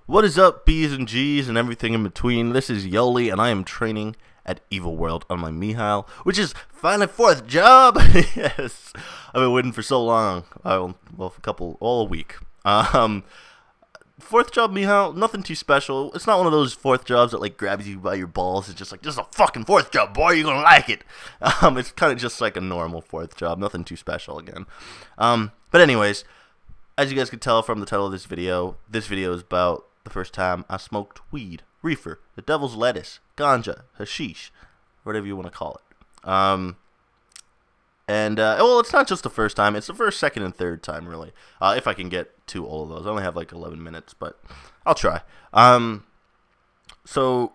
What is up, B's and G's and everything in between? This is Yoli, and I am training at Evil World on my Mihile, which is finally fourth job. Yes, I've been waiting for so long. Well, all a week. Fourth job Mihile, nothing too special. It's not one of those fourth jobs that like grabs you by your balls. It's just like, this is a fucking fourth job, boy. You're gonna like it. It's kind of just like a normal fourth job. Nothing too special again. But anyways, as you guys could tell from the title of this video is about the first time I smoked weed, reefer, the devil's lettuce, ganja, hashish, whatever you want to call it. Well, it's not just the first time. It's the first, second, and third time, really. If I can get to all of those. I only have like 11 minutes, but I'll try. So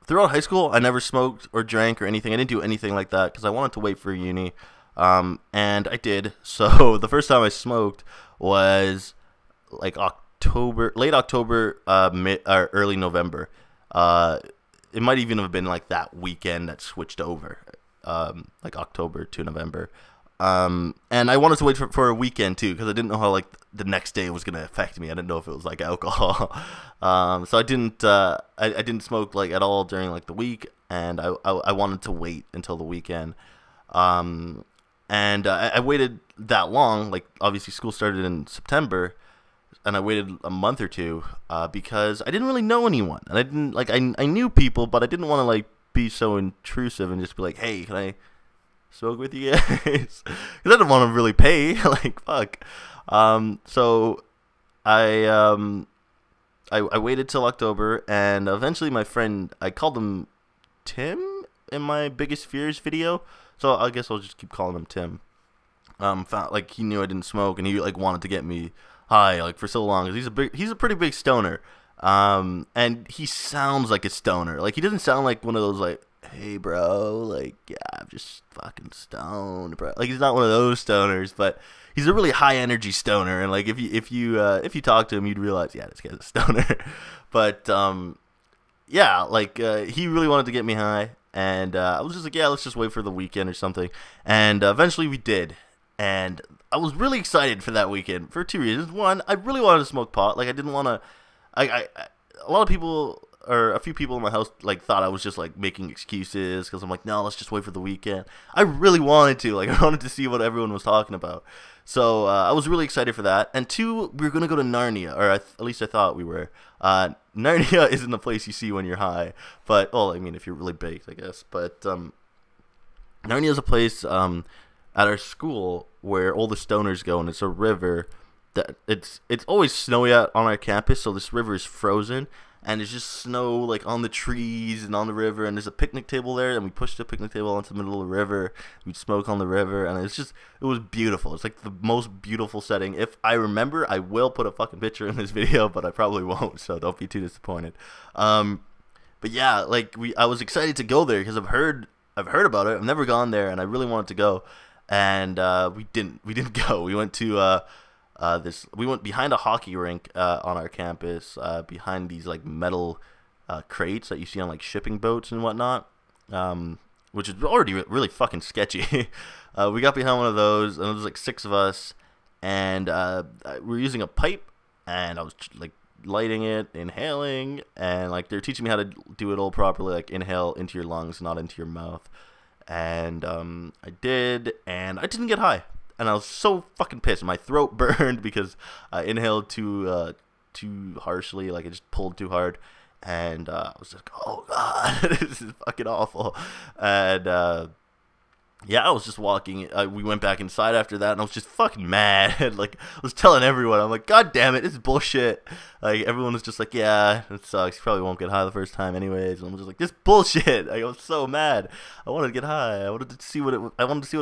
throughout high school, I never smoked or drank or anything. I didn't do anything like that because I wanted to wait for uni. And I did. So the first time I smoked was like late October, or early November. It might even have been like that weekend that switched over, like October to November. And I wanted to wait for a weekend too, because I didn't know how like the next day was gonna affect me. I didn't know if it was like alcohol. So I didn't smoke like at all during like the week, and I wanted to wait until the weekend. I waited that long. Like obviously school started in September, and I waited a month or two because I didn't really know anyone, and I didn't like I knew people, but I didn't want to like be so intrusive and just be like, hey, can I smoke with you guys? Because I didn't want to really pay. Like fuck. So I waited till October, and eventually my friend, I called him Tim in my Biggest Fears video, so I guess I'll just keep calling him Tim. Like he knew I didn't smoke, and he like wanted to get me high like for so long, because he's a pretty big stoner. And he sounds like a stoner. Like he doesn't sound like one of those like, hey bro, like yeah, I'm just fucking stoned, bro. Like he's not one of those stoners, but he's a really high energy stoner. And like if you talk to him, you'd realize, yeah, this guy's a stoner. But yeah, like he really wanted to get me high, and I was just like, yeah, let's just wait for the weekend or something. And eventually we did. And I was really excited for that weekend for two reasons. One, I really wanted to smoke pot. Like I didn't want to. A lot of people, or a few people in my house, like thought I was just like making excuses because I'm like, no, let's just wait for the weekend. I really wanted to. Like I wanted to see what everyone was talking about. So I was really excited for that. And two, we were gonna go to Narnia, or at least I thought we were. Narnia isn't the place you see when you're high, but well, I mean, if you're really baked, I guess. But Narnia is a place at our school where all the stoners go, and it's a river that it's always snowy out on our campus, so this river is frozen, and there's just snow like on the trees and on the river, and there's a picnic table there, and we pushed the picnic table onto the middle of the river. We'd smoke on the river, and it was beautiful. It's like the most beautiful setting. If I remember, I will put a fucking picture in this video, but I probably won't, so don't be too disappointed. But yeah, like I was excited to go there because I've heard about it. I've never gone there, and I really wanted to go. And we didn't go. We went to we went behind a hockey rink on our campus, behind these like metal crates that you see on like shipping boats and whatnot, which is already really fucking sketchy. We got behind one of those, and it was like 6 of us, and we were using a pipe, and I was like lighting it, inhaling, and like they're teaching me how to do it all properly, like inhale into your lungs, not into your mouth. And I did, and I didn't get high, and I was so fucking pissed. My throat burned because I inhaled too harshly, like I just pulled too hard, and I was like, oh god, this is fucking awful. And yeah, I was just walking. We went back inside after that, and I was just fucking mad. Like I was telling everyone, I'm like, god damn it, this is bullshit. Like everyone was just like, yeah, it sucks. You probably won't get high the first time, anyways. And I was just like, this bullshit. Like, I was so mad. I wanted to get high. I wanted to see what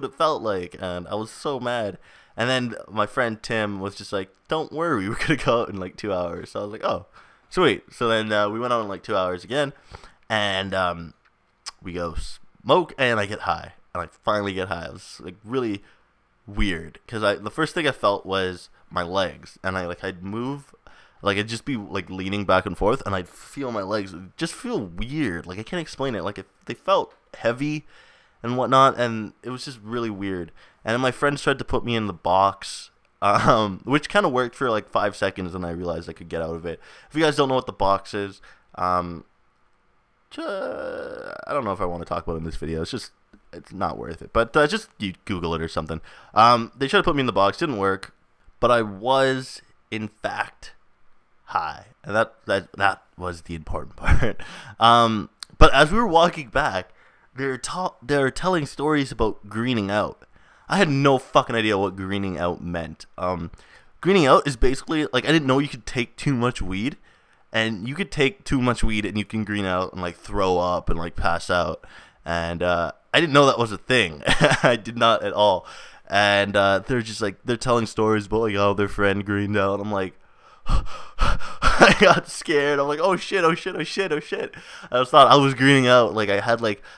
it felt like, and I was so mad. And then my friend Tim was just like, don't worry, we're gonna go out in like 2 hours. So I was like, oh, sweet. So then we went out in like 2 hours again, and we go smoke, and I get high. And I finally get high. It was like really weird because the first thing I felt was my legs, and I'd move, like I'd just be like leaning back and forth, and I'd feel my legs just feel weird. Like I can't explain it. Like they felt heavy and whatnot, and it was just really weird. And then my friends tried to put me in the box which kind of worked for like 5 seconds, and I realized I could get out of it. If you guys don't know what the box is, I don't know if I want to talk about it in this video. It's not worth it. But just you Google it or something. They tried to put me in the box, didn't work, but I was in fact high, and that was the important part. But as we were walking back, they're telling stories about greening out. I had no fucking idea what greening out meant. Greening out is basically like, I didn't know you could take too much weed, and you could take too much weed and you can green out and like throw up and like pass out. And I didn't know that was a thing. I did not at all. And they're just like, they're telling stories about like, oh, their friend greened out. I'm like, I got scared. I'm like, oh shit, oh shit, oh shit, oh shit. I thought I was greening out. Like I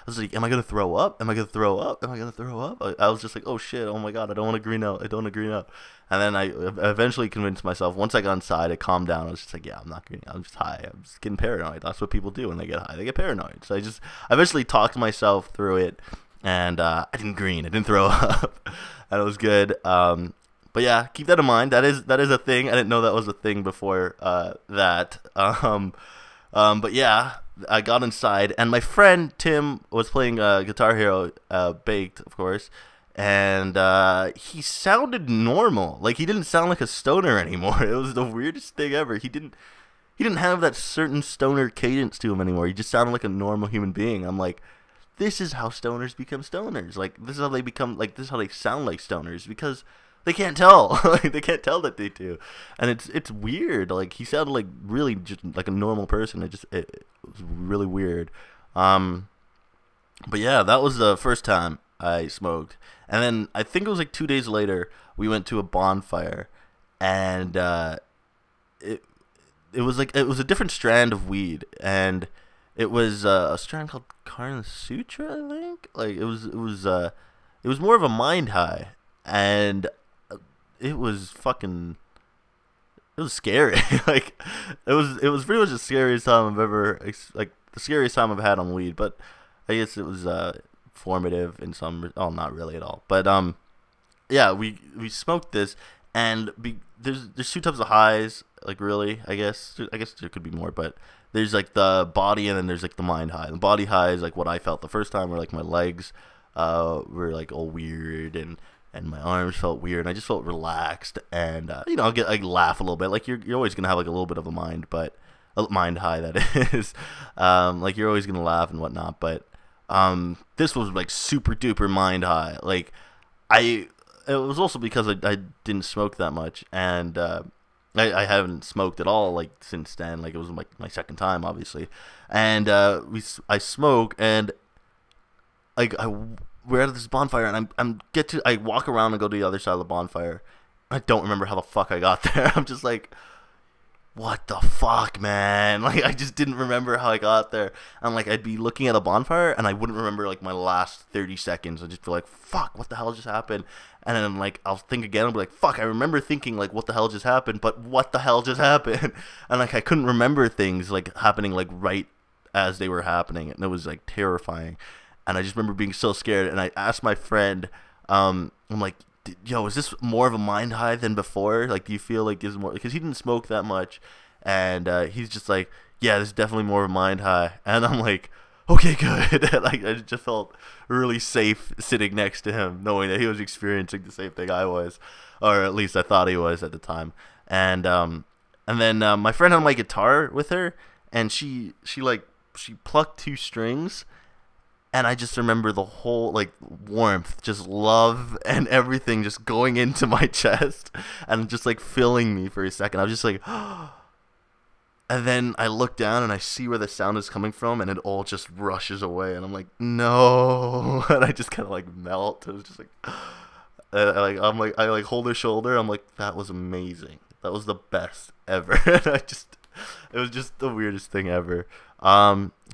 was like, am I gonna throw up? Am I gonna throw up? Am I gonna throw up? I was just like, oh shit, oh my god, I don't want to green out. I don't want to green out. And then I eventually convinced myself. Once I got inside, it calmed down. I was just like, yeah, I'm not greening out. I'm just high. I'm just getting paranoid. That's what people do when they get high. They get paranoid. So I eventually talked myself through it, and I didn't green. I didn't throw up, and it was good. But yeah, keep that in mind. That is a thing. I didn't know that was a thing before that. But yeah, I got inside, and my friend Tim was playing Guitar Hero Baked, of course, and he sounded normal. Like, he didn't sound like a stoner anymore. It was the weirdest thing ever. He didn't have that certain stoner cadence to him anymore. He just sounded like a normal human being. I'm like, this is how stoners become stoners. Like, this is how they become, like, this is how they sound like stoners, because they can't tell. Like, they can't tell that they do. And it's weird. Like, he sounded like really just like a normal person. It was really weird. But yeah, that was the first time I smoked. And then I think it was like 2 days later, we went to a bonfire, and it was a different strand of weed, and it was a strand called Karna Sutra, I think. Like, it was more of a mind high, and it was scary. Like, it was pretty much the scariest time I've ever, like, the scariest time I've had on weed. But I guess it was formative in some, oh, not really at all. But yeah, we smoked this, and there's two types of highs. Like, really, I guess there could be more, but there's like the body, and then there's like the mind high. The body high is like what I felt the first time, where like my legs were like all weird, and my arms felt weird, and I just felt relaxed, and you know, I laugh a little bit. Like, you're always gonna have like a little bit of a mind high, that is. Like, you're always gonna laugh and whatnot, but this was like super duper mind high. Like, it was also because I didn't smoke that much, and I haven't smoked at all like since then. Like, it was like my second time, obviously, and I smoke, and like we're at this bonfire, and I walk around and go to the other side of the bonfire. I don't remember how the fuck I got there. I'm just like, what the fuck, man? Like, I just didn't remember how I got there. And like, I'd be looking at a bonfire, and I wouldn't remember like my last 30 seconds. I'd just be like, fuck, what the hell just happened? And then like, I'll think again, I'll be like, fuck, I remember thinking like, what the hell just happened? But what the hell just happened? And like, I couldn't remember things like happening like right as they were happening, and it was like terrifying. And I just remember being so scared, and I asked my friend, I'm like, yo, is this more of a mind high than before? Like, do you feel like it's more, because he didn't smoke that much, and he's just like, yeah, this is definitely more of a mind high. And I'm like, okay, good. Like, I just felt really safe sitting next to him, knowing that he was experiencing the same thing I was, or at least I thought he was at the time. And then my friend had my guitar with her, and she plucked 2 strings. And I just remember the whole, like, warmth, just love and everything just going into my chest and just, like, filling me for a second. I was just like, and then I look down and I see where the sound is coming from, and it all just rushes away. And I'm like, no. And I just kind of, like, melt. It was just like, I hold her shoulder. I'm like, that was amazing. That was the best ever. And it was just the weirdest thing ever.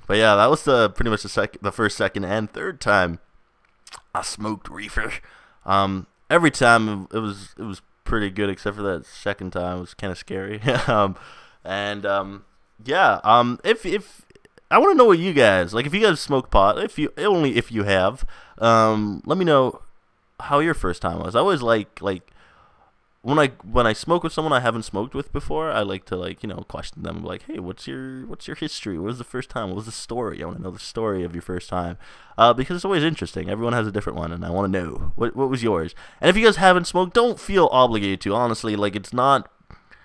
But yeah, that was pretty much the first, second, and third time I smoked reefer. Every time it was pretty good, except for that second time. It was kind of scary. Yeah. If I want to know what you guys like, if you guys smoke pot, if you have, let me know how your first time was. I always like when I smoke with someone I haven't smoked with before, I like to like, you know, question them like, hey, what's your history? What was the first time? What was the story? I want to know the story of your first time, because it's always interesting. Everyone has a different one, and I want to know what was yours. And if you guys haven't smoked, don't feel obligated to. Honestly, like it's not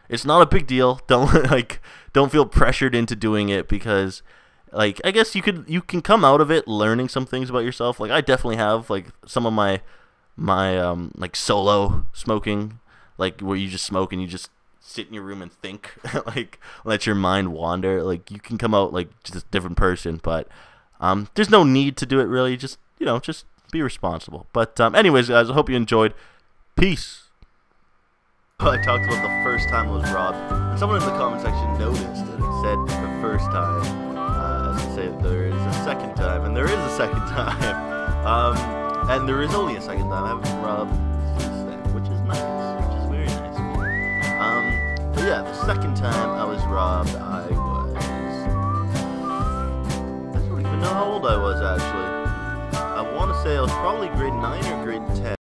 a big deal. Don't feel pressured into doing it, because like I guess you can come out of it learning some things about yourself. Like I definitely have like some of my like solo smoking, like where you just smoke and you just sit in your room and think, like let your mind wander. Like you can come out like just a different person, but there's no need to do it really. Just, you know, just be responsible. But anyways, guys, I hope you enjoyed. Peace. I talked about the first time I was robbed, and someone in the comment section noticed that it said the first time. As say there is a second time, and there is a second time. And there is only a second time. I haven't been robbed since then, which is nice, which is very nice of you. But yeah, the second time I was robbed, I don't even know how old I was actually. I want to say I was probably grade 9 or grade 10.